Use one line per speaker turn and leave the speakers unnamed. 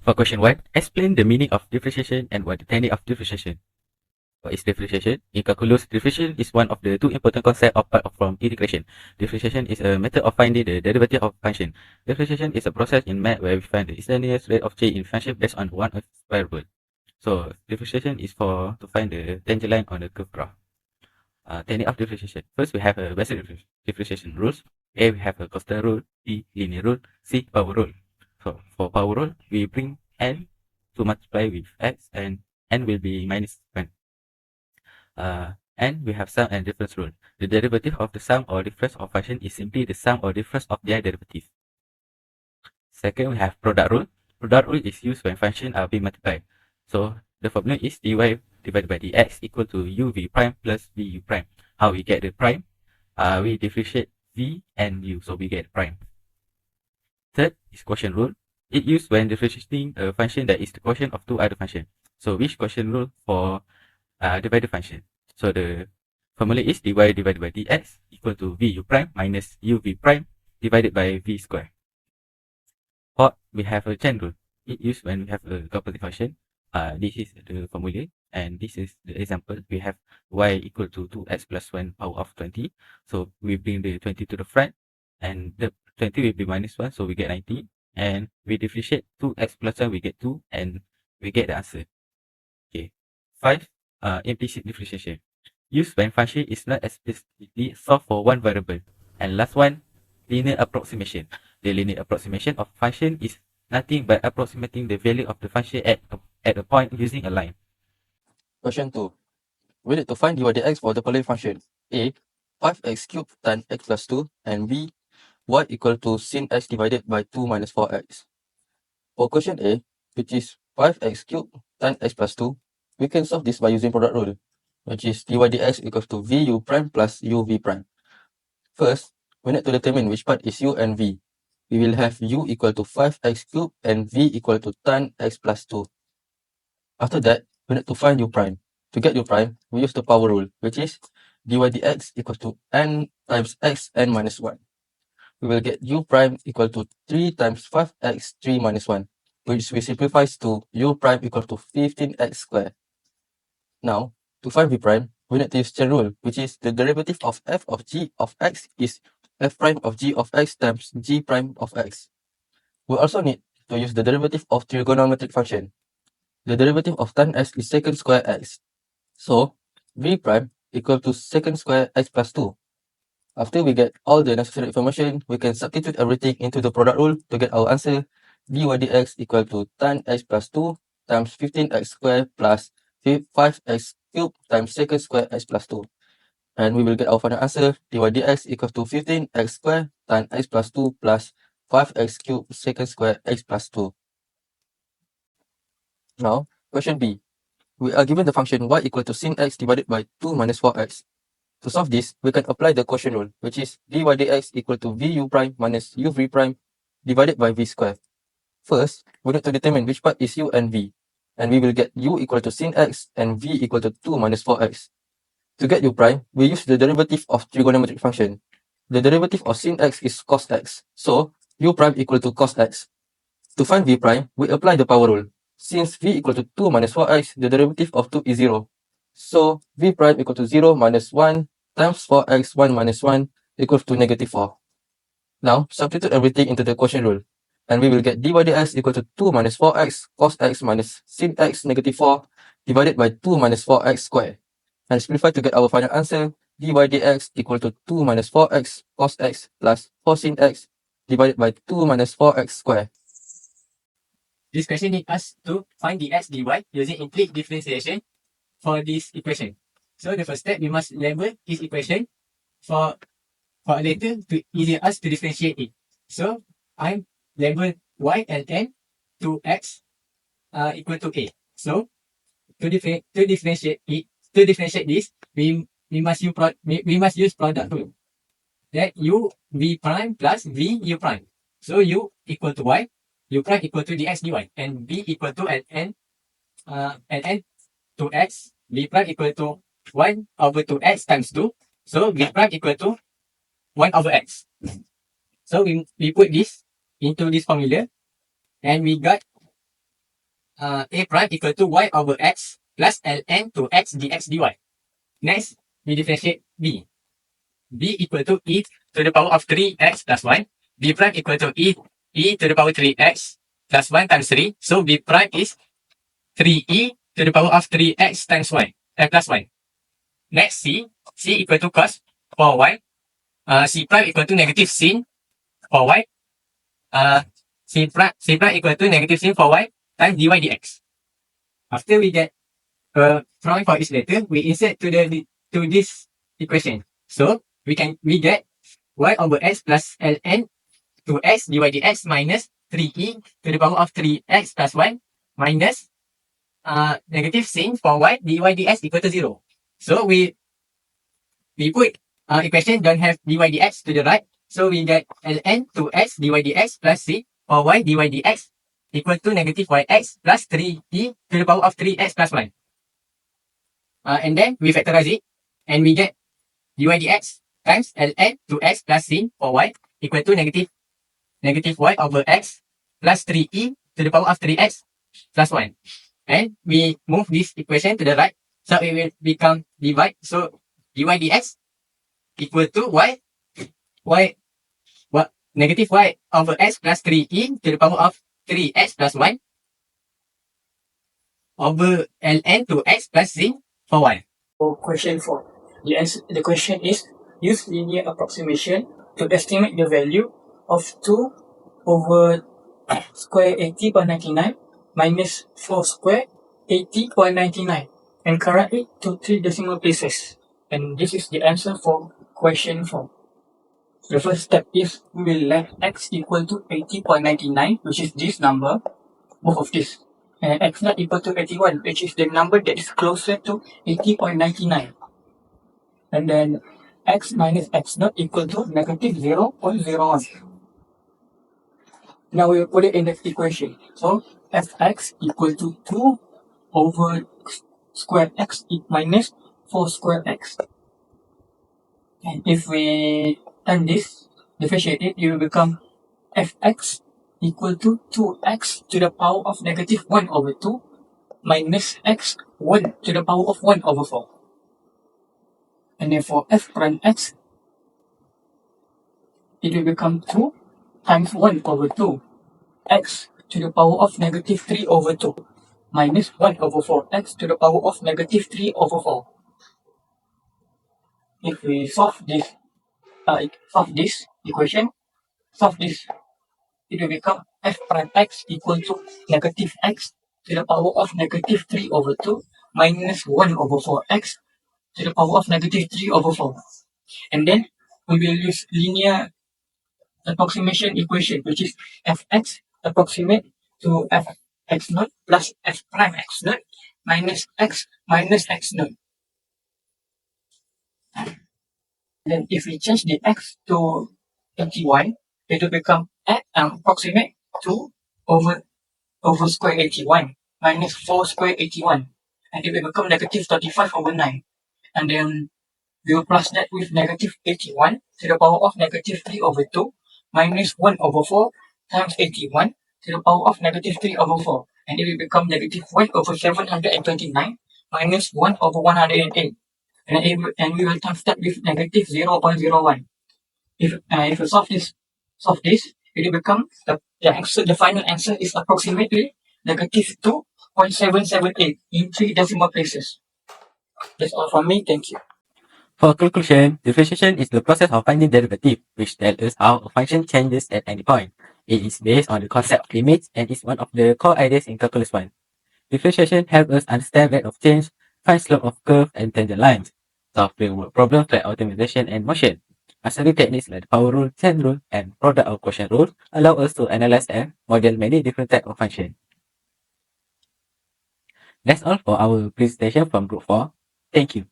For question 1, explain the meaning of differentiation and what the technique of differentiation. What is differentiation? In calculus, differentiation is one of the two important concepts from integration. Differentiation is a method of finding the derivative of function. Differentiation is a process in math where we find the instantaneous rate of change in function based on one variable. So differentiation is to find the tangent line on the curve graph. Technique of differentiation. First, we have a basic differentiation rules. A, we have a constant rule. B, linear rule. C, power rule. So for power rule, we bring n to multiply with x, and n will be minus 1. And we have sum and difference rule. The derivative of the sum or difference of function is simply the sum or difference of their derivative. Second, we have product rule. Product rule is used when functions are being multiplied. So the formula is dy divided by dx equal to uv prime plus vu prime. How we get the prime? We differentiate v and u, so we get prime. Third is quotient rule. It used when differentiating a function that is the quotient of two other functions. So which quotient rule for divided function? So the formula is dy divided by dx equal to vu prime minus uv prime divided by v square. Or we have a chain rule. It used when we have a composite function. This is the formula, and this is the example. We have y equal to 2x plus 1 power of 20. So we bring the 20 to the front, and the 20 will be minus 1, so we get 90. And we differentiate 2x plus 1, we get 2, and we get the answer. Okay. 5. Implicit differentiation. Used when function is not explicitly solved for one variable. And last one, linear approximation. The linear approximation of function is nothing but approximating the value of the function at a point using a line.
Question 2. We need to find dy dx for the following function. A, 5x cubed times x plus 2, and B, y equal to sin x divided by 2 minus 4x. For question A, which is 5x cubed times x plus 2, we can solve this by using product rule, which is dy dx equals to vu prime plus uv prime. First, we need to determine which part is u and v. We will have u equal to 5x cubed and v equal to tan x plus 2. After that, we need to find u prime. To get u prime, we use the power rule, which is dy dx equals to n times x n minus 1. We will get u prime equal to 3 times 5x 3 minus 1, which we simplifies to u prime equal to 15x squared. Now, to find v prime, we need to use chain rule, which is the derivative of f of g of x is f prime of g of x times g prime of x. We also need to use the derivative of trigonometric function. The derivative of tan x is secant square x. So, v prime equal to secant square x plus 2. After we get all the necessary information, we can substitute everything into the product rule to get our answer. Dy dx equal to tan x plus 2 times 15x squared plus 5x cubed times secant square x plus 2. And we will get our final answer. Dy dx equals to 15x squared times x plus 2 plus 5x cubed secant square x plus 2. Now, question B. We are given the function y equal to sin x divided by 2 minus 4x. To solve this, we can apply the quotient rule, which is dy dx equal to vu prime minus uv prime divided by v squared. First, we need to determine which part is u and v, and we will get u equal to sin x and v equal to 2 minus 4x. To get u prime, we use the derivative of trigonometric function. The derivative of sin x is cos x, so u prime equal to cos x. To find v prime, we apply the power rule. Since v equal to 2 minus 4x, the derivative of 2 is 0. So v prime equal to 0 minus 1 times 4x 1 minus 1 equals to negative 4. Now, substitute everything into the quotient rule, and we will get dy dx equal to 2 minus 4x cos x minus sin x negative 4 divided by 2 minus 4x squared. And simplify to get our final answer. Dy dx equal to 2 minus 4x cos x plus 4 sin x divided by 2 minus 4x squared.
This question needs us to find dx dy using implicit differentiation for this equation. So the first step, we must label this equation for later to easier us to differentiate it. So I label y and n to x equal to a. So to differentiate this, we must use product rule. That u v prime plus v u prime. So u equal to y, u prime equal to dx dy, and v equal to n to x, v prime equal to 1 over 2x times 2. So v prime equal to 1 over x. So we put this into this formula, and we got a prime equal to y over x plus ln to x dx dy. Next, we differentiate b. b equal to e to the power of 3x plus 1. b prime equal to e to the power 3x plus 1 times 3. So b prime is 3e to the power of 3x times 1 plus 1. Next, c equal to cos for y. C prime equal to negative sin for y. C prime equal to negative sin for y times dy dx. After we get drawing for each letter, we insert to this equation. So we get y over x plus ln to x dy dx minus 3e to the power of 3x plus 1 minus negative sin for y dy dx equal to 0. So we put equation don't have dy dx to the right. So we get ln to x dy dx plus c for y dy dx equal to negative yx plus 3e to the power of 3x plus 1. And then we factorize it and we get dy dx times ln to x plus c for y equal to negative y over x plus 3e to the power of 3x plus 1. And we move this equation to the right. So it will become divide. So dy dx equal to negative y over x plus 3e to the power of 3x plus 1 over ln to x plus c for y.
For question 4, the question is, use linear approximation to estimate the value of 2 over square 80.99 minus 4 square 80.99 and correct it to 3 decimal places. And this is the answer for question 4. The first step is we will let x equal to 80.99, which is this number, both of this. And x not equal to 81, which is the number that is closer to 80.99. And then x minus x not equal to negative 0.01. Now we will put it in the equation. So fx equal to 2 over square x minus 4 square x. And if we turn this, differentiate it, it will become fx equal to 2x to the power of negative 1 over 2 minus x 1 to the power of 1 over 4. And then for f prime x, it will become 2 times 1 over 2 x to the power of negative 3 over 2 minus 1 over 4 x to the power of negative 3 over 4. If we solve this equation, it will become f prime x equal to negative x to the power of negative 3 over 2 minus 1 over 4x to the power of negative 3 over 4. And then we will use linear approximation equation, which is fx approximate to fx naught plus f prime x naught minus x naught. Then if we change the x to 81, it will become approximate 2 over square 81 minus 4 square 81. And it will become negative 35 over 9. And then we will plus that with negative 81 to the power of negative 3 over 2 minus 1 over 4 times 81 to the power of negative 3 over 4. And it will become negative 1 over 729 minus 1 over 108. And we will times that with negative 0.01. If we solve this, it will become the final answer is approximately negative 2.778 in 3 decimal places. That's all from me. Thank you.
For conclusion, differentiation is the process of finding derivative, which tells us how a function changes at any point. It is based on the concept of limits and is one of the core ideas in Calculus 1. Differentiation helps us understand rate of change, find slope of curve and tangent lines, solve real-world problems like optimization and motion. Mastering techniques like the power rule, chain rule, and product or quotient rule allow us to analyze and model many different types of functions. That's all for our presentation from Group 4. Thank you.